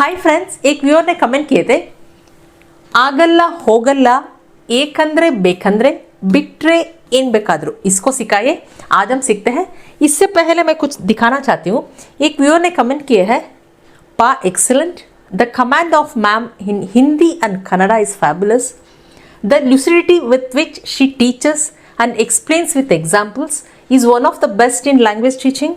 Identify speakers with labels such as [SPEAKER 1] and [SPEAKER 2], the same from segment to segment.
[SPEAKER 1] Hi friends, एक viewer ने comment किए थे ಆಗಲ್ಲ ಹೋಗಲ್ಲ ಏಕಂದ್ರೆ ಬೇಕಂದ್ರೆ बिट्रे इन बेकादरू। इसको सिखाइए। आज हम सीखते हैं। इससे पहले मैं कुछ दिखाना चाहती हूँ। एक व्यूअर ने कमेंट किए हैं, पा excellent, the command of ma'am in Hindi and Kannada is fabulous, the lucidity with which she teaches and explains with examples is one of the best in language teaching.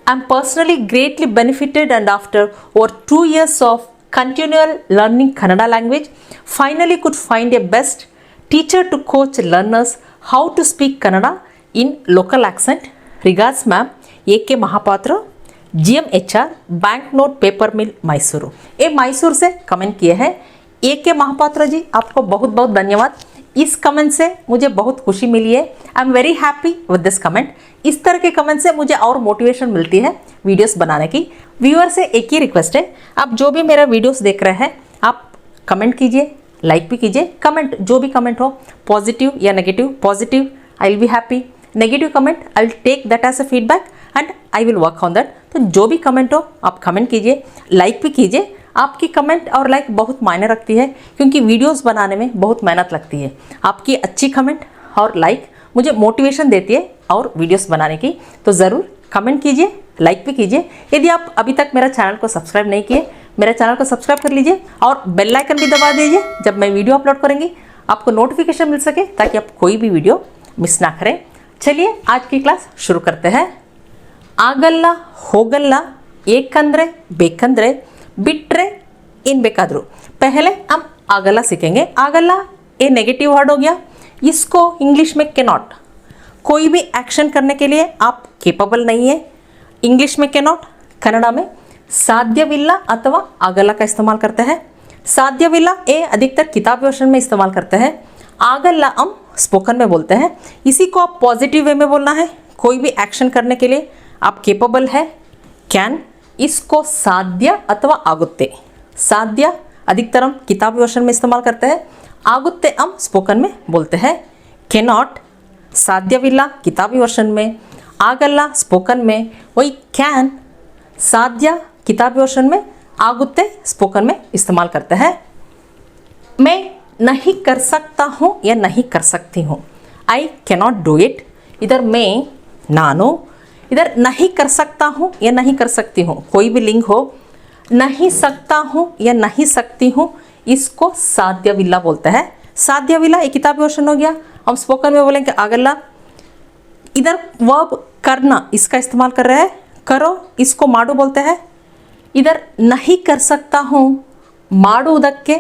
[SPEAKER 1] I'm personally greatly benefited, and after over 2 years of continual learning Kannada language, finally could find a best teacher to coach learners how to speak Kannada in local accent. Regards ma'am, A.K. Mahapatra, GMHR, bank note paper mill Mysore. ये मैसूर से comment किए हैं A.K. Mahapatra ji, आपको बहुत बहुत धन्यवाद। इस comment से मुझे बहुत खुशी मिली है। I am very happy with this comment. इस तरह के कमेंट से मुझे और मोटिवेशन मिलती है वीडियोस बनाने की। व्यूअर से एक ही रिक्वेस्ट है, आप जो भी मेरा वीडियोस देख रहे हैं आप कमेंट कीजिए, लाइक भी कीजिए। कमेंट जो भी कमेंट हो, पॉजिटिव या negative, positive I will be happy, negative comment I will take that as a feedback and I will work on that. तो जो भी कमेंट हो आप कमेंट कीजिए, लाइक भी कीजिए। आपकी कमेंट और लाइक बहुत मायने रखती है, क्योंकि वीडियोस बनाने में बहुत मेहनत लगती है। आपकी अच्छी कमेंट और लाइक मुझे मोटिवेशन देती है और वीडियोस बनाने की। तो ज़रूर कमेंट कीजिए, लाइक भी कीजिए। यदि आप अभी तक मेरा चैनल को सब्सक्राइब नहीं किए, मेरा चैनल को सब्सक्राइब कर लीजिए और बेल आइकन भी दबा दीजिए। जब मैं वीडियो अपलोड करेंगी आपको नोटिफिकेशन मिल सके, ताकि आप कोई भी वीडियो मिस ना करें। चलिए आज की क्लास शुरू करते हैं। ಆಗಲ್ಲ ಹೋಗಲ್ಲ ಏಕಂದ್ರೆ ಬೇಕಂದ್ರೆ बिट्रे इन बेकादरू। पहले हम आगला सीखेंगे। आगला ए नेगेटिव वर्ड हो गया। इसको इंग्लिश में कैनॉट, कोई भी एक्शन करने के लिए आप केपेबल नहीं है। इंग्लिश में कैनॉट, कन्नड़ा में साध्यविल्ला अथवा आगला का इस्तेमाल करते हैं। साध्यविल्ला ए अधिकतर किताबी वर्षन में इस्तेमाल करते हैं। आगला हम स्पोकन में बोलते हैं। इसी को आप पॉजिटिव वे में बोलना है। कोई भी एक्शन करने के लिए आप केपेबल है, कैन। इसको साध्य अथवा आगुत्ते, साध्य अधिकतर हम किताबी वर्षन में इस्तेमाल करते हैं। आगुत्ते हम स्पोकन में बोलते हैं। कैनॉट साध्यविल्ला किताबी वर्षन में, आगल्ला स्पोकन में, वही कैन साध्य किताबी वर्षन में, आगुत्ते स्पोकन में इस्तेमाल करते हैं। मैं नहीं कर सकता हूँ या नहीं कर सकती हूँ, आई कैनॉट डू इट। इधर मैं नानो, इधर नहीं कर सकता हूँ या नहीं कर सकती हूँ, कोई भी लिंग हो। नहीं सकता हूँ या नहीं सकती हूँ, इसको साध्यविल्ला बोलते हैं। साध्यविल्ला एक किताबी वर्षन हो गया। हम स्पोकन में बोलेंगे आगल्ला। इधर वर्ब करना, इसका इस्तेमाल कर रहे हैं, करो, इसको माडू बोलते हैं। इधर नहीं कर सकता हूँ, ಮಾಡುವುದಕ್ಕೆ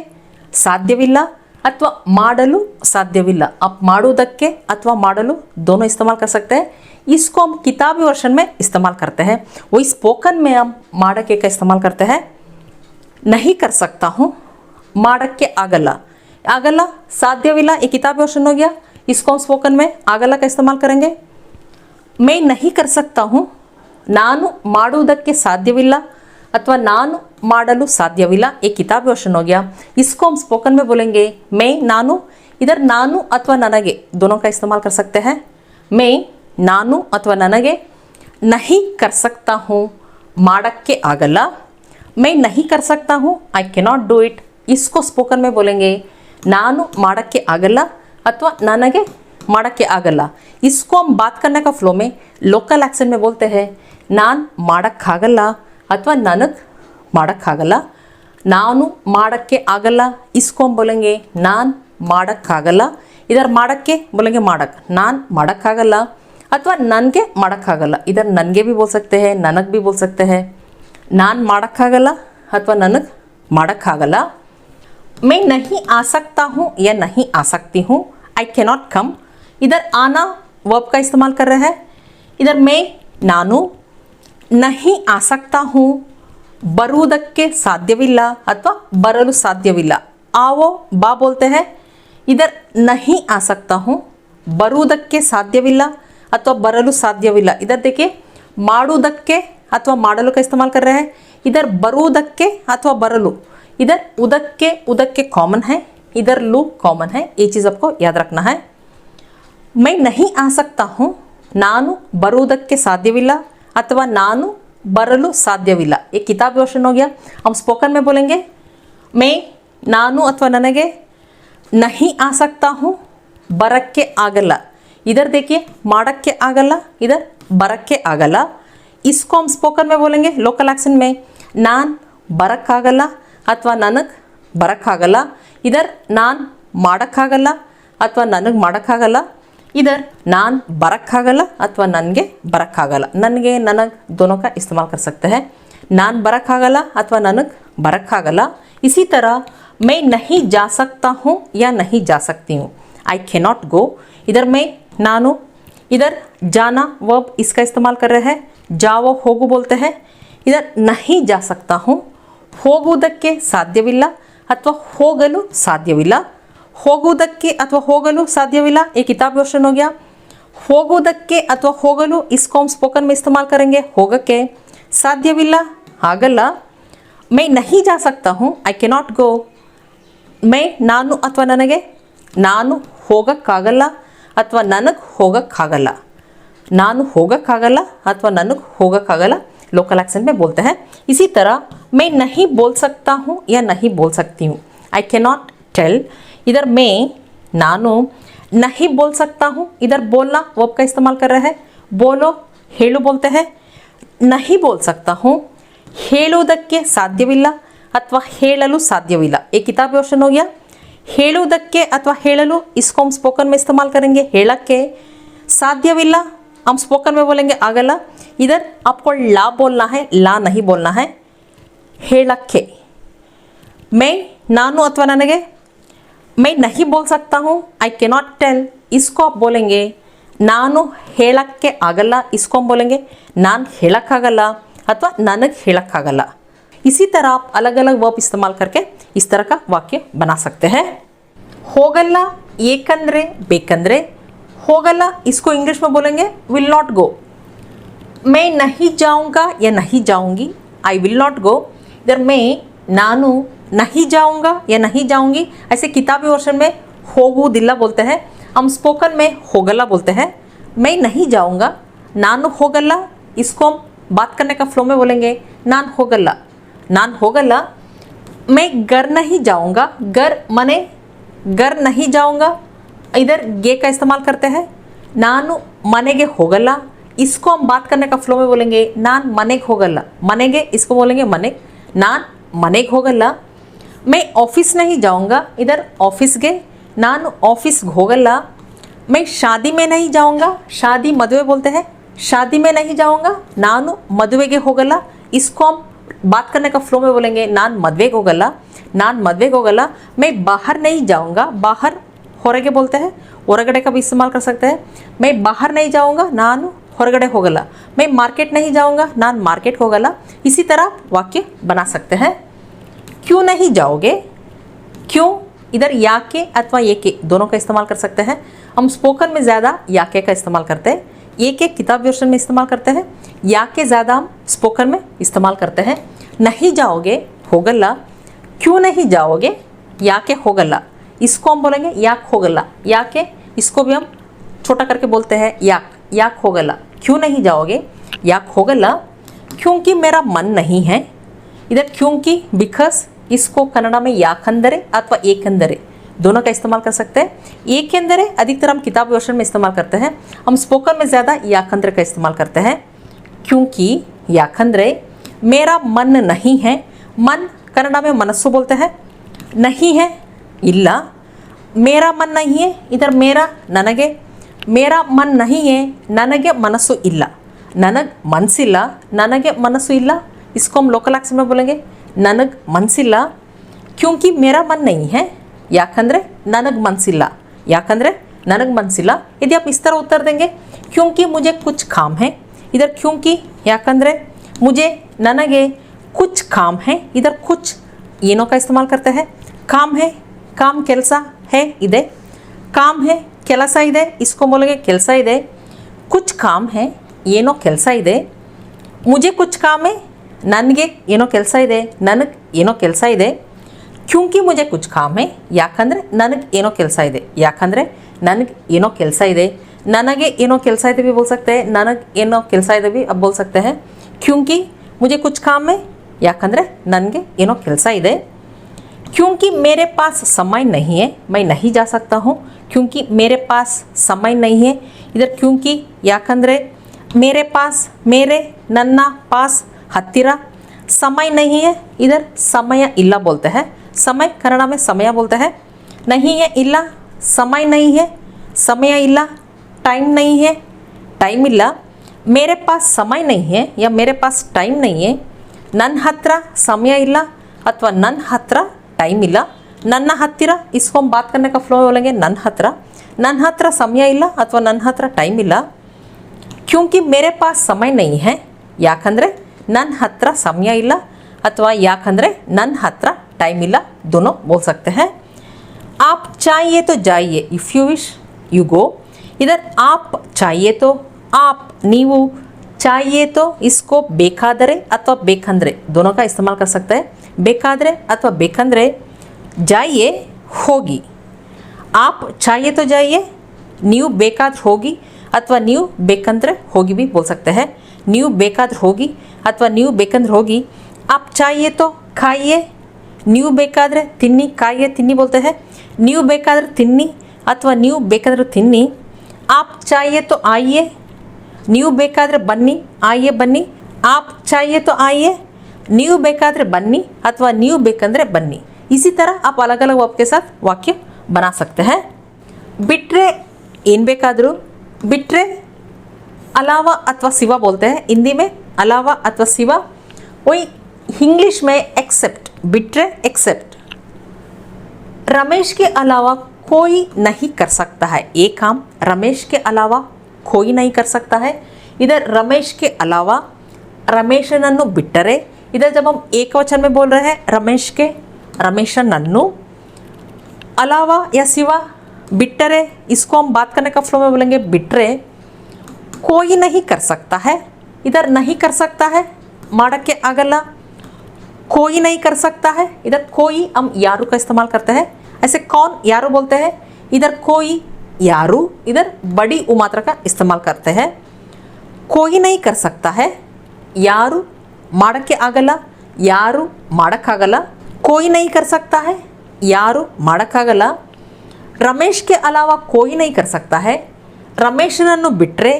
[SPEAKER 1] ಸಾಧ್ಯವಿಲ್ಲ अथवा ಮಾಡಲು ಸಾಧ್ಯವಿಲ್ಲ। आप ಮಾಡುವುದಕ್ಕೆ अथवा ಮಾಡಲು दोनों इस्तेमाल कर सकते हैं। इसको हम किताबी वर्षन में इस्तेमाल करते हैं। वही स्पोकन में हम ಮಾಡಕ್ಕೆ का इस्तेमाल करते हैं। नहीं कर सकता हूँ, ಮಾಡಕ್ಕೆ ಆಗಲ್ಲ। ಆಗಲ್ಲ ಸಾಧ್ಯವಿಲ್ಲ एक किताबी वर्षन हो गया। इसको हम स्पोकन में ಆಗಲ್ಲ का इस्तेमाल करेंगे। मैं नहीं कर सकता हूँ, ನಾನು ಮಾಡುವುದಕ್ಕೆ ಸಾಧ್ಯವಿಲ್ಲ अथवा ನಾನು ಮಾಡಲು ಸಾಧ್ಯವಿಲ್ಲ एक किताबी वर्षन हो गया। इसको हम स्पोकन में बोलेंगे मैं नानु। इधर नानु अथवा ನನಗೆ दोनों का इस्तेमाल कर सकते हैं। मैं नानु अथवा ನನಗೆ नहीं कर सकता हूँ, ಮಾಡಕ್ಕೆ ಆಗಲ್ಲ। मैं नहीं कर सकता हूँ, आई कैनॉट डू इट। इसको स्पोकन में बोलेंगे ನಾನು ಮಾಡಕ್ಕೆ ಆಗಲ್ಲ अथवा ನನಗೆ ಮಾಡಕ್ಕೆ ಆಗಲ್ಲ। इसको हम बात करने का फ्लो में लोकल एक्सेंट में बोलते हैं ನಾನು ಮಾಡಕ್ಕಾಗಲ್ಲ अथवा ನನಗೆ ಮಾಡಕ್ಕಾಗಲ್ಲ। ನಾನು ಮಾಡಕ್ಕೆ ಆಗಲ್ಲ, इसको हम बोलेंगे ನಾನು ಮಾಡಕ್ಕಾಗಲ್ಲ। इधर ಮಾಡಕ್ಕೆ बोलेंगे ಮಾಡಕ್, ನಾನು ಮಾಡಕ್ಕಾಗಲ್ಲ अथवा ನನಗೆ ಮಾಡಕ್ಕಾಗಲ್ಲ। इधर ನನಗೆ भी बोल सकते हैं, ನನಗೆ भी बोल सकते हैं। ನಾನು ಮಾಡಕ್ಕಾಗಲ್ಲ अथवा ನನಗೆ ಮಾಡಕ್ಕಾಗಲ್ಲ। मैं नहीं आ सकता हूँ या नहीं आ सकती हूँ, आई कैनॉट कम। इधर आना वर्ब का इस्तेमाल कर रहे हैं। इधर मैं ನಾನು नहीं आ सकता हूँ, ಬರುವುದಕ್ಕೆ ಸಾಧ್ಯವಿಲ್ಲ अथवा ಬರಲು ಸಾಧ್ಯವಿಲ್ಲ। आओ बा बोलते हैं। इधर नहीं आ सकता हूँ, ಬರುವುದಕ್ಕೆ ಸಾಧ್ಯವಿಲ್ಲ अथवा ಬರಲು ಸಾಧ್ಯವಿಲ್ಲ। इधर देखिए ಮಾಡುವುದಕ್ಕೆ अथवा ಮಾಡಲು का इस्तेमाल कर रहे हैं। इधर ಬರುವುದಕ್ಕೆ अथवा ಬರಲು, इधर उदक्के उदक्के कॉमन है, इधर लू कॉमन है। ये चीज़ आपको याद रखना है। मैं नहीं आ सकता हूँ, ನಾನು ಬರುವುದಕ್ಕೆ ಸಾಧ್ಯವಿಲ್ಲ अथवा ನಾನು ಬರಲು ಸಾಧ್ಯವಿಲ್ಲ. एक किताबी वर्षन हो गया. हम स्पोकन में बोलेंगे मैं नानु अथवा ನನಗೆ नहीं आ सकता हूँ, ಬರಕ್ಕೆ ಆಗಲ್ಲ. इधर देखिए ಮಾಡಕ್ಕೆ ಆಗಲ್ಲ, इधर ಬರಕ್ಕೆ ಆಗಲ್ಲ. इसको हम स्पोकन में बोलेंगे लोकल एक्सेंट में नान ಬರಕ್ಕಾಗಲ್ಲ ಅಥವಾ ನನಗೆ ಬರಕ್ಕಾಗಲ್ಲ. इधर नान ಮಾಡಕ್ಕಾಗಲ್ಲ ಅಥವಾ ನನಗೆ ಮಾಡಕ್ಕಾಗಲ್ಲ. इधर नान बरक्कागला अथवा ननगे बरक्कागला. ननगे ननग दोनों का इस्तेमाल कर सकते हैं. नान बरक्कागला अथवा ननग बरक्कागला. इसी तरह मैं नहीं जा सकता हूँ या नहीं जा सकती हूँ. I cannot go. इधर मैं नानु, इधर जाना वर्ब इसका इस्तेमाल कर रहे हैं. जाओ होगु बोलते हैं. इधर नहीं जा सकता हूँ, ಹೋಗುವುದಕ್ಕೆ ಸಾಧ್ಯವಿಲ್ಲ ಅಥವಾ ಹೋಗಲು ಸಾಧ್ಯವಿಲ್ಲ. ಹೋಗುವುದಕ್ಕೆ ಅಥವಾ ಹೋಗಲು ಸಾಧ್ಯವಿಲ್ಲ एक किताबी वर्षन हो गया. ಹೋಗುವುದಕ್ಕೆ ಅಥವಾ ಹೋಗಲು इसको हम स्पोकन में इस्तेमाल करेंगे ಹೋಗಕ್ಕೆ. ಸಾಧ್ಯವಿಲ್ಲ ಆಗಲ್ಲ. मैं नहीं जा सकता हूँ, आई कैनॉट गो. मैं ನಾನು ಅಥವಾ ನನಗೆ ನಾನು ಹೋಗಕ್ಕಾಗಲ್ಲ ಅಥವಾ ನನಗೆ ಹೋಗಕ್ಕಾಗಲ್ಲ. ನಾನು ಹೋಗಕ್ಕಾಗಲ್ಲ ಅಥವಾ ನನಗೆ ಹೋಗಕ್ಕಾಗಲ್ಲ लोकल एक्सेंट में बोलते हैं. इसी तरह मैं नहीं बोल सकता हूँ या नहीं बोल सकती हूँ. I cannot tell. इधर मैं नानु नहीं बोल सकता हूँ. इधर बोलना वर्ब का इस्तेमाल कर रहे हैं. बोलो ಹೇಳು बोलते हैं. नहीं बोल सकता हूँ, ಹೇಳುವುದಕ್ಕೆ ಸಾಧ್ಯವಿಲ್ಲ ಅಥವಾ ಹೇಳಲು ಸಾಧ್ಯವಿಲ್ಲ. एक किताबी वर्षन हो गया. ಹೇಳುವುದಕ್ಕೆ ಅಥವಾ ಹೇಳಲು इसको हम स्पोकन में इस्तेमाल करेंगे ಹೇಳಕ್ಕೆ. ಸಾಧ್ಯವಿಲ್ಲ हम स्पोकन में बोलेंगे ಆಗಲ್ಲ. इधर आपको ला बोलना है, ला नहीं बोलना है. ಹೇಳಕ್ಕೆ. मैं नानु अथवा ನನಗೆ मैं नहीं बोल सकता हूँ, आई कैनॉट टेल. इसको आप बोलेंगे ನಾನು ಹೇಳಕ್ಕೆ ಆಗಲ್ಲ. इसको हम बोलेंगे ನಾನು ಹೇಳಕ್ಕಾಗಲ್ಲ अथवा ನನಗೆ ಹೇಳಕ್ಕಾಗಲ್ಲ. इसी तरह आप अलग अलग वर्ब इस्तेमाल करके इस तरह का वाक्य बना सकते हैं. ಹೋಗಲ್ಲ ಏಕಂದ್ರೆ ಬೇಕಂದ್ರೆ. ಹೋಗಲ್ಲ इसको इंग्लिश में बोलेंगे विल नॉट गो. मैं नहीं जाऊँगा या नहीं जाऊँगी, आई विल नॉट गो. इधर मैं नानु नहीं जाऊँगा या नहीं जाऊँगी. ऐसे किताबी वर्षन में ಹೋಗುವುದಿಲ್ಲ बोलते हैं. हम स्पोकन में ಹೋಗಲ್ಲ बोलते हैं. मैं नहीं जाऊँगा, नानु ಹೋಗಲ್ಲ. इसको हम बात करने का फ्लो में बोलेंगे नान ಹೋಗಲ್ಲ, नान ಹೋಗಲ್ಲ. मैं घर नहीं जाऊँगा, घर मने घर नहीं जाऊँगा. इधर गे का इस्तेमाल करते हैं. नानु मनेगे ಹೋಗಲ್ಲ. इसको हम बात करने का फ्लो में बोलेंगे नान मनेगे ಹೋಗಲ್ಲ. मनेगे इसको बोलेंगे मने. नान मनेगे ಹೋಗಲ್ಲ. मैं ऑफिस नहीं जाऊँगा. इधर ऑफिस गे नानु ऑफिस ಹೋಗಲ್ಲ. मैं शादी में नहीं जाऊँगा. शादी मದುವೆ बोलते हैं. शादी में नहीं जाऊँगा, नानु मದುವೆಗೆ ಹೋಗಲ್ಲ. इसको हम बात करने का फ्लो में बोलेंगे नान मದುವೆಗೆ ಹೋಗಲ್ಲ, नान मದುವೆಗೆ ಹೋಗಲ್ಲ. मैं बाहर नहीं जाऊँगा. बाहर ಹೊರಗೆ बोलते हैं. ಹೊರಗಡೆ का भी इस्तेमाल कर सकते हैं. मैं बाहर नहीं जाऊँगा, ನಾನು ಹೊರಗಡೆ ಹೋಗಲ್ಲ. मैं मार्केट नहीं जाऊँगा, ನಾನು मार्केट ಹೋಗಲ್ಲ. इसी तरह वाक्य बना सकते हैं. क्यों नहीं जाओगे. क्यों इधर याके अथवा एके दोनों का इस्तेमाल कर सकते हैं. हम स्पोकन में ज़्यादा याके का इस्तेमाल करते हैं. एक एक किताब वर्षन में इस्तेमाल करते हैं. याके ज़्यादा हम स्पोकन में इस्तेमाल करते हैं. नहीं जाओगे ಹೋಗಲ್ಲ. क्यों नहीं जाओगे याके ಹೋಗಲ್ಲ. इसको हम बोलेंगे याक ಹೋಗಲ್ಲ. याके इसको भी हम छोटा करके बोलते हैं याक, याक ಹೋಗಲ್ಲ. क्यों नहीं जाओगे याक ಹೋಗಲ್ಲ. क्योंकि मेरा मन नहीं है. इधर क्योंकि बिकॉज इसको कन्नड़ा में याकंदरे अथवा एकंदरे दोनों का इस्तेमाल कर सकते हैं. एकेंदरे अधिकतर हम किताब वर्षन में इस्तेमाल करते हैं. हम स्पोकन में ज़्यादा याकंदरे का इस्तेमाल करते हैं. क्योंकि याकंदरे मेरा मन नहीं है. मन कन्नड़ा में मनस्सु बोलते हैं. नहीं है ಇಲ್ಲ. मेरा मन नहीं है. इधर मेरा ನನಗೆ. मेरा मन नहीं है ನನಗೆ ಮನಸ್ಸು ಇಲ್ಲ. ನನಗೆ ಮನಸ್ಸಿಲ್ಲ, ನನಗೆ ಮನಸ್ಸು ಇಲ್ಲ. इसको हम लोकल एक्सेंट में बोलेंगे ನನಗೆ ಮನಸ್ಸಿಲ್ಲ. क्योंकि मेरा मन नहीं है ಯಾಕಂದರೆ ನನಗೆ ಮನಸ್ಸಿಲ್ಲ. ಯಾಕಂದರೆ ನನಗೆ ಮನಸ್ಸಿಲ್ಲ. यदि आप इस तरह उत्तर देंगे क्योंकि मुझे कुछ काम है. इधर क्योंकि ಯಾಕಂದರೆ मुझे ನನಗೆ कुछ काम है. इधर कुछ ಏನೋ का इस्तेमाल करते हैं. काम है, काम ಕೆಲಸ है ಇದೆ. काम है ಕೆಲಸ ಇದೆ. इसको बोलेंगे ಕೆಲಸ ಇದೆ. कुछ काम है ಏನೋ ಕೆಲಸ ಇದೆ. मुझे कुछ काम है ನನಗೆ ಏನೋ ಕೆಲಸ ಇದೆ. ನನಗೆ ಏನೋ ಕೆಲಸ ಇದೆ. क्योंकि मुझे कुछ काम है ಯಾಕಂದರೆ ನನಗೆ ಏನೋ ಕೆಲಸ ಇದೆ. ಯಾಕಂದರೆ ನನಗೆ ಏನೋ ಕೆಲಸ ಇದೆ. ನನಗೆ ಏನೋ ಕೆಲಸ ಇದೆ भी बोल सकते हैं. ನನಗೆ ಏನೋ ಕೆಲಸ ಇದೆ भी अब बोल सकते हैं. क्योंकि मुझे कुछ काम है ಯಾಕಂದರೆ ನನಗೆ ಏನೋ ಕೆಲಸ ಇದೆ क्योंकि मेरे पास समय नहीं है मैं नहीं जा सकता हूँ क्योंकि मेरे पास समय नहीं है इधर क्योंकि ಯಾಕಂದರೆ मेरे पास मेरे ನನ್ನ पास हत्तीर समय नहीं है इधर समय ಇಲ್ಲ बोलते हैं समय कन्नड़ में समय बोलते हैं नहीं है ಇಲ್ಲ समय नहीं है समय ಇಲ್ಲ टाइम नहीं है टाइम ಇಲ್ಲ मेरे पास समय नहीं है या मेरे पास टाइम नहीं है ನನ್ನ ಹತ್ರ ಸಮಯ ಇಲ್ಲ ಅಥವಾ ನನ್ನ ಹತ್ರ टाइम ಇಲ್ಲ ನನ್ನ ಹತ್ತಿರ इसको हम बात करने का फ्लो बोलेंगे ನನ್ನ ಹತ್ರ ಸಮಯ ಇಲ್ಲ ಅಥವಾ ನನ್ನ ಹತ್ರ टाइम ಇಲ್ಲ क्योंकि मेरे पास समय नहीं है ಯಾಕಂದರೆ ನನ್ನ ಹತ್ರ ಸಮಯ ಇಲ್ಲ ಅಥವಾ ಯಾಕಂದರೆ ನನ್ನ ಹತ್ರ टाइम ಇಲ್ಲ दोनों बोल सकते हैं आप चाहिए तो जाइए if you wish you go इधर आप चाहिए तो आप ನೀವು चाहिए तो इसको ಬೇಕಾದರೆ ಅಥವಾ ಬೇಕಂದರೆ दोनों का इस्तेमाल कर सकते हैं ಬೇಕಾದರೆ ಅಥವಾ ಬೇಕಂದರೆ जाइए ಹೋಗಿ आप चाहिए तो जाइए ನೀವು ಬೇಕಾದ್ರೆ ಹೋಗಿ ಅಥವಾ ನೀವು ಬೇಕಂದ್ರೆ ಹೋಗಿ भी बोल सकते हैं ನೀವು ಬೇಕಾದ್ರೆ ಹೋಗಿ ಅಥವಾ ನೀವು ಬೇಕಂದ್ರೆ ಹೋಗಿ आप चाहिए तो खाइए ನೀವು ಬೇಕಾದ್ರೆ ತಿನ್ನಿ खाइए ತಿನ್ನಿ बोलते हैं ನೀವು ಬೇಕಾದ್ರೆ ತಿನ್ನಿ ಅಥವಾ ನೀವು ಬೇಕಾದ್ರೆ ತಿನ್ನಿ आप चाहिए तो आइए ನೀವು ಬೇಕಾದರೆ ಬನ್ನಿ ಆಯೇ ಬನ್ನಿ आप चाहिए तो आइए ನೀವು ಬೇಕಾದರೆ ಬನ್ನಿ ಅಥವಾ ನೀವು ಬೇಕಂದ್ರೆ ಬನ್ನಿ इसी तरह आप अलग अलग वर्ब के साथ वाक्य बना सकते हैं बिट्रे ಏನು ಬೇಕಾದರೂ बिट्रे अलावा अथवा सिवा बोलते हैं हिंदी में अलावा अथवा सिवा वही इंग्लिश में एक्सेप्ट बिट्रे एक्सेप्ट रमेश के अलावा कोई नहीं कर सकता है ये काम रमेश के अलावा कोई नहीं कर सकता है इधर रमेश के अलावा रमेशनನ್ನು बिट्टरे इधर जब हम एक वचन में बोल रहे हैं रमेश के रमेशनನ್ನು अलावा या सिवा बिट्टरे इसको हम बात करने का फ्लो में बोलेंगे बिट्रे कोई नहीं कर सकता है इधर नहीं कर सकता है ಮಾಡಕ್ಕೆ ಆಗಲ್ಲ कोई नहीं कर सकता है इधर कोई हम यारू का इस्तेमाल करते हैं ऐसे कौन यारू बोलते हैं इधर कोई यारू इधर बड़ी उमात्रा का इस्तेमाल करते हैं कोई नहीं कर सकता है यारू ಮಾಡಕ್ಕೆ ಆಗಲ್ಲ ಯಾರು ಮಾಡಕ್ಕಾಗಲ್ಲ कोई नहीं कर सकता है ಯಾರು ಮಾಡಕ್ಕಾಗಲ್ಲ रमेश के अलावा कोई नहीं कर सकता है रमेशनನ್ನು बिट्रे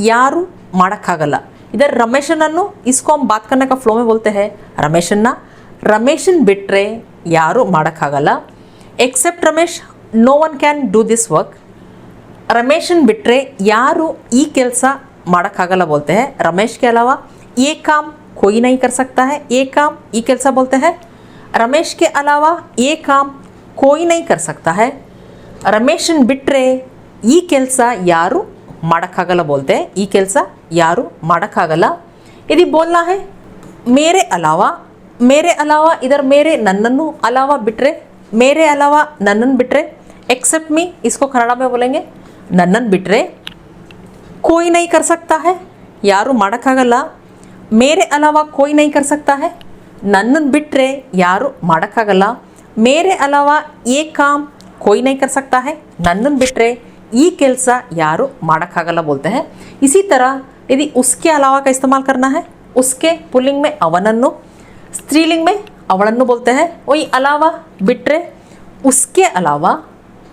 [SPEAKER 1] ಯಾರು ಮಾಡಕ್ಕಾಗಲ್ಲ इधर रमेशनನ್ನು इसको हम बात करने का फ्लो में बोलते हैं रमेशन बिट्रे ಯಾರು ಮಾಡಕ್ಕಾಗಲ್ಲ except Ramesh no one can do this work रमेशन बिट्रे ಯಾರು ಈ ಕೆಲಸ ಮಾಡಕ್ಕಾಗಲ್ಲ बोलते हैं रमेश के अलावा ये काम कोई नहीं कर सकता है ये काम ಈ ಕೆಲಸ बोलते हैं रमेश के अलावा ये काम कोई नहीं कर सकता है रमेशन बिट्रे ಈ ಕೆಲಸ ಯಾರು ಮಾಡಕ್ಕಾಗಲ್ಲ बोलते हैं ಈ ಕೆಲಸ ಯಾರು ಮಾಡಕ್ಕಾಗಲ್ಲ यदि बोलना है मेरे अलावा इधर मेरे नन्ननु अलावा बिट्रे मेरे अलावा नन्नन बिट्रे एक्सेप्ट मी इसको कन्नड़ में बोलेंगे नन्नन बिट्रे कोई नहीं कर सकता है ಯಾರು ಮಾಡಕ್ಕಾಗಲ್ಲ मेरे अलावा कोई नहीं कर सकता है नन्नन बिट्रे ಯಾರು ಮಾಡಕ್ಕಾಗಲ್ಲ मेरे अलावा ये काम कोई नहीं कर सकता है नन्नन बिट्रे ಈ ಕೆಲಸ ಯಾರು ಮಾಡಕ್ಕಾಗಲ್ಲ बोलते हैं इसी तरह यदि उसके अलावा का इस्तेमाल करना है उसके पुल्लिंग में ಅವನನ್ನು स्त्रीलिंग में ಅವಳನ್ನು बोलते हैं वही अलावा बिट्रे उसके अलावा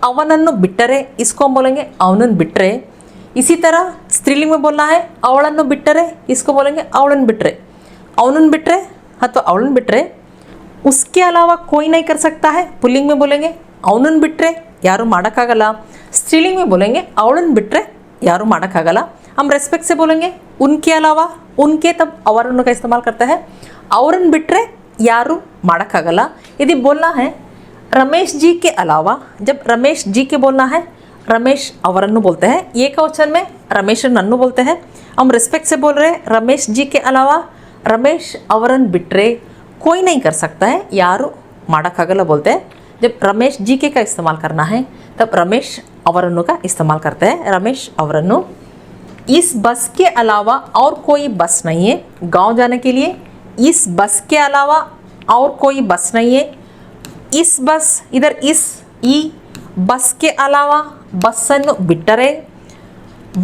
[SPEAKER 1] ಅವನನ್ನು बिट्टरे इसको हम बोलेंगे ಅವನನ್ನು बिट्टरे इसी तरह स्त्रीलिंग में बोलना है ಅವಳನ್ನು बिट्टरे इसको बोलेंगे ಅವಳನ್ನು बिट्टरे ಅವನನ್ನು बिट्टरे अथवा ಅವಳನ್ನು बिट्टरे उसके अलावा कोई नहीं कर सकता है पुल्लिंग में बोलेंगे ಅವನನ್ನು बिट्टरे ಯಾರು ಮಾಡಕ್ಕಾಗಲ್ಲ स्त्रीलिंग में बोलेंगे ಅವಳನ್ನು बिट्टरे यारू ಮಾಡಕ್ಕಾಗಲ್ಲ हम रेस्पेक्ट से बोलेंगे उनके अलावा उनके तब ಅವರನ್ನು का इस्तेमाल करते हैं ಅವರನ್ನು बिट्टरे यारू ಮಾಡಕ್ಕಾಗಲ್ಲ यदि बोलना है रमेश जी के अलावा जब रमेश जी के बोलना है रमेश ಅವರನ್ನು बोलते हैं ಏಕವಚನ में रमेशनನ್ನು बोलते हैं हम रेस्पेक्ट से बोल रहे हैं रमेश जी के अलावा रमेश ಅವರನ್ನು बिट्टरे कोई नहीं कर सकता है यारू ಮಾಡಕ್ಕಾಗಲ್ಲ बोलते हैं जब रमेश जी के का इस्तेमाल करना है तब रमेश ಅವರನ್ನು का इस्तेमाल करते हैं रमेश ಅವರನ್ನು इस बस के अलावा और कोई बस नहीं है गांव जाने के लिए इस बस के अलावा और कोई बस नहीं है इस बस इधर इस ई बस के अलावा ಬಸ್ಸನ್ನು ಬಿಟ್ಟರೆ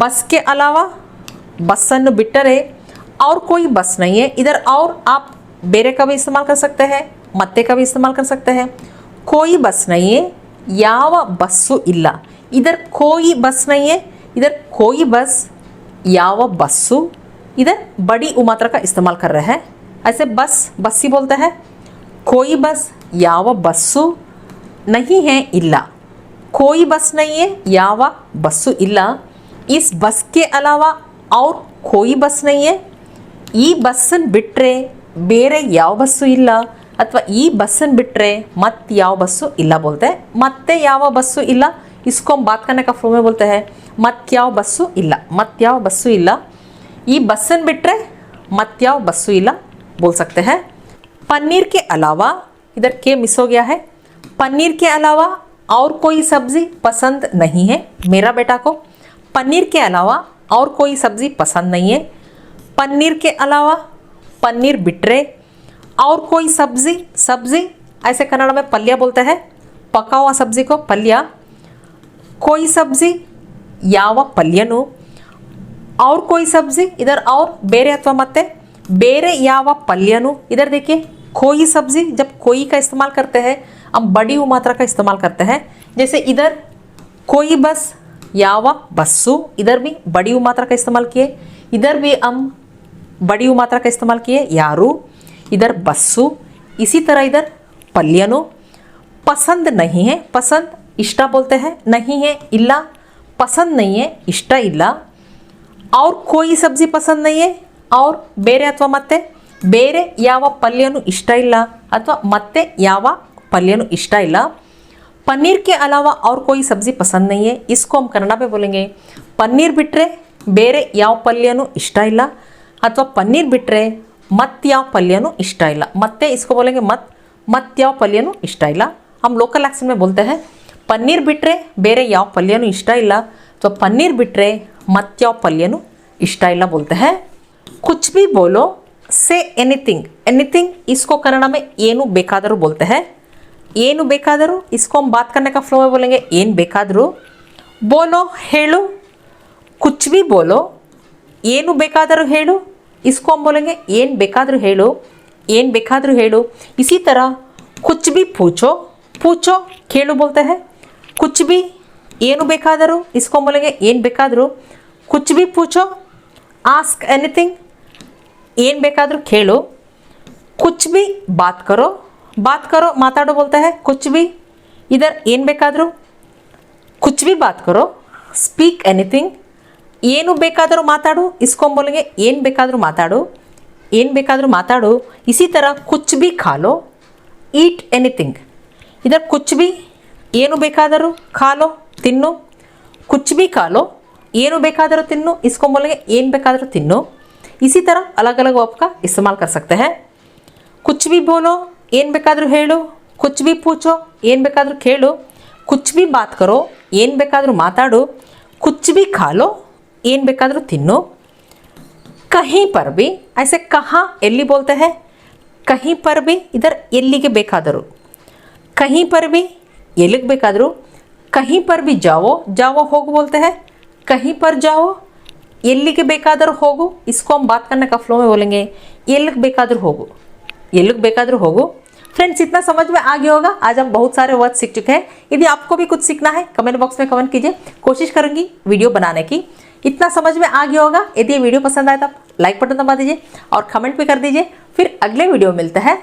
[SPEAKER 1] बस के अलावा ಬಸ್ಸನ್ನು ಬಿಟ್ಟರೆ और कोई बस नहीं है। इधर और आप बेरे का भी इस्तेमाल कर सकते हैं, मत्ते का भी इस्तेमाल कर सकते हैं। कोई बस नहीं है, याव बस्सु इल्ला। इधर कोई बस नहीं है, इधर कोई बस, याव बस्सु। इधर बड़ी उमात्रा का इस्तेमाल कर रहे हैं, ऐसे बस बस्सी बोलते हैं। कोई बस, याव बस्सु नहीं है इल्ला। कोई बस नहीं है, याव बस्सु इल्ला। इस बस के अलावा और कोई बस नहीं है। ಈ ಬಸ್ಸನ್ನು ಬಿಟ್ಟರೆ ಬೇರೆ ಯಾವ ಬಸ್ಸು ಇಲ್ಲ, ಅಥವಾ ಈ ಬಸ್ಸನ್ನು ಬಿಟ್ಟರೆ मत ಯಾವ ಬಸ್ಸು ಇಲ್ಲ बोलते हैं। ಮತ್ತೆ ಯಾವ ಬಸ್ಸು ಇಲ್ಲ, इसको हम बात करने का फ्लो में बोलते हैं मत ಯಾವ ಬಸ್ಸು ಇಲ್ಲ, मत ಯಾವ ಬಸ್ಸು ಇಲ್ಲ। ಈ ಬಸ್ಸನ್ನು ಬಿಟ್ಟರೆ मत ಯಾವ ಬಸ್ಸು ಇಲ್ಲ बोल सकते हैं। पनीर के अलावा, इधर के मिस हो गया है, पनीर के अलावा और कोई सब्ज़ी पसंद नहीं है मेरा बेटा को। पनीर के अलावा और कोई सब्ज़ी पसंद नहीं है। पनीर के अलावा, पनीर बिट्रे, और कोई सब्ज़ी, सब्ज़ी ऐसे कन्नड़ में पल्य बोलते हैं, पका हुआ सब्ज़ी को पल्य। कोई सब्ज़ी, याव पल्यनु। और कोई सब्ज़ी, इधर और बेरे अथवा मत्ते, बेरे याव पल्यनु। इधर देखिए कोई सब्ज़ी, जब कोई का इस्तेमाल करते हैं हम बड़ी मात्रा का इस्तेमाल करते हैं। जैसे इधर कोई बस, याव बस्सु, इधर भी बड़ी मात्रा का इस्तेमाल किए। इधर भी हम बड़ी मात्रा का इस्तेमाल किए, यारू। इधर बस्सु, इसी तरह इधर पल्यनु। पसंद नहीं है, पसंद इष्टा बोलते हैं, नहीं है इल्ला, पसंद नहीं है इष्टा इल्ला। और कोई सब्जी पसंद नहीं है, और बेरे अथवा मत्ते, ಬೇರೆ ಯಾವ ಪಲ್ಯನೂ ಇಷ್ಟ ಇಲ್ಲ ಅಥವಾ ಮತ್ತೆ ಯಾವ पल्यनु इष्टा इल्ला। पनीर के अलावा और कोई सब्जी पसंद नहीं है, इसको हम कन्नड़ में बोलेंगे पनीर बिट्रे ಬೇರೆ ಯಾವ ಪಲ್ಯನೂ ಇಷ್ಟ ಇಲ್ಲ, ಅಥವಾ पनीर बिट्रे मत ಯಾವ पल्यनू इष्ट इल्ला। मत्ते इसको बोलेंगे मत ಯಾವ पल्यनू इष्ट इल्ला। हम लोकल एक्सेंट में बोलते हैं पनीर बिट्रे ಬೇರೆ ಯಾವ पल्यनू इष्ट इल्ला, तो पनीर बिट्रे मत ಯಾವ पल्यनू इष्ट इल्ला बोलते हैं। कुछ भी बोलो, से एनीथिंग। एनीथिंग इसको कन्नड़ में ಏನು ಬೇಕಾದರೂ बोलते हैं। ಏನು ಬೇಕಾದರೂ, इसको हम बात करने का फ्लो में बोलेंगे ಏನು ಬೇಕಾದರೂ। बोलो ಹೇಳು, कुछ भी बोलो, ಏನು ಬೇಕಾದರೂ ಹೇಳು, इसको हम बोलेंगे ಏನು ಬೇಕಾದರೂ ಹೇಳು, ಏನು ಬೇಕಾದರೂ ಹೇಳು। इसी तरह कुछ भी पूछो, पूछो ಕೇಳು बोलते हैं। कुछ भी, ಏನು ಬೇಕಾದರೂ, इसको हम बोलेंगे ಏನು ಬೇಕಾದರೂ। कुछ भी पूछो, आस्क एनीथिंग, ಏನು ಬೇಕಾದರೂ ಕೇಳು। कुछ भी बात करो, बात करो माताड़ो बोलते हैं कुछ भी। इधर ಏನು ಬೇಕಾದರೂ, कुछ भी बात करो, स्पीक एनीथिंग। ಏನು ಬೇಕಾದರೂ ಮಾತಾಡು, इसको हम बोलेंगे ಏನು ಬೇಕಾದರೂ ಮಾತಾಡು, ಏನು ಬೇಕಾದರೂ ಮಾತಾಡು। इसी तरह कुछ भी खा लो, ईट एनीथिंग। इधर कुछ भी, ಏನು ಬೇಕಾದರೂ खा लो ತಿನ್ನು, कुछ भी खा लो, ಏನು ಬೇಕಾದರೂ ತಿನ್ನು, इसको हम बोलेंगे ಏನು ಬೇಕಾದರೂ ತಿನ್ನು। इसी तरह अलग अलग वर्ब का इस्तेमाल कर सकते हैं। कुछ भी बोलो, ಏನು ಬೇಕಾದರೂ ಹೇಳು, कुछ भी पूछो, ಏನು ಬೇಕಾದರೂ ಕೇಳು, कुछ भी बात करो, ಏನು ಬೇಕಾದರೂ ಮಾತಾಡು, कुछ भी खा लो, ಏನು ಬೇಕಾದರೂ ತಿನ್ನು। कहीं पर भी, ऐसे कहाँ ಎಲ್ಲಿ बोलते हैं, कहीं पर भी इधर ಎಲ್ಲಿಗೆ ಬೇಕಾದರೂ, कहीं पर भी ಎಲ್ಲಿಗೆ ಬೇಕಾದರೂ। कहीं पर भी जाओ, जाओ ಹೋಗು बोलते हैं, कहीं पर जाओ, ಎಲ್ಲಿಗೆ ಬೇಕಾದರೂ ಹೋಗು। इसको हम बात करने का फ्लो में बोलेंगे ಎಲ್ಲಿಗೆ ಬೇಕಾದರೂ ಹೋಗು, ಎಲ್ಲಿಗೆ ಬೇಕಾದರೂ ಹೋಗು। फ्रेंड्स, इतना समझ में आ गया होगा। आज हम बहुत सारे वर्ड सीख चुके हैं। यदि आपको भी कुछ सीखना है कमेंट बॉक्स में कमेंट कीजिए, कोशिश करूंगी वीडियो बनाने की। इतना समझ में आ गया होगा। यदि ये वीडियो पसंद आए तो लाइक बटन दबा दीजिए और कमेंट भी कर दीजिए। फिर अगले वीडियो में मिलते हैं।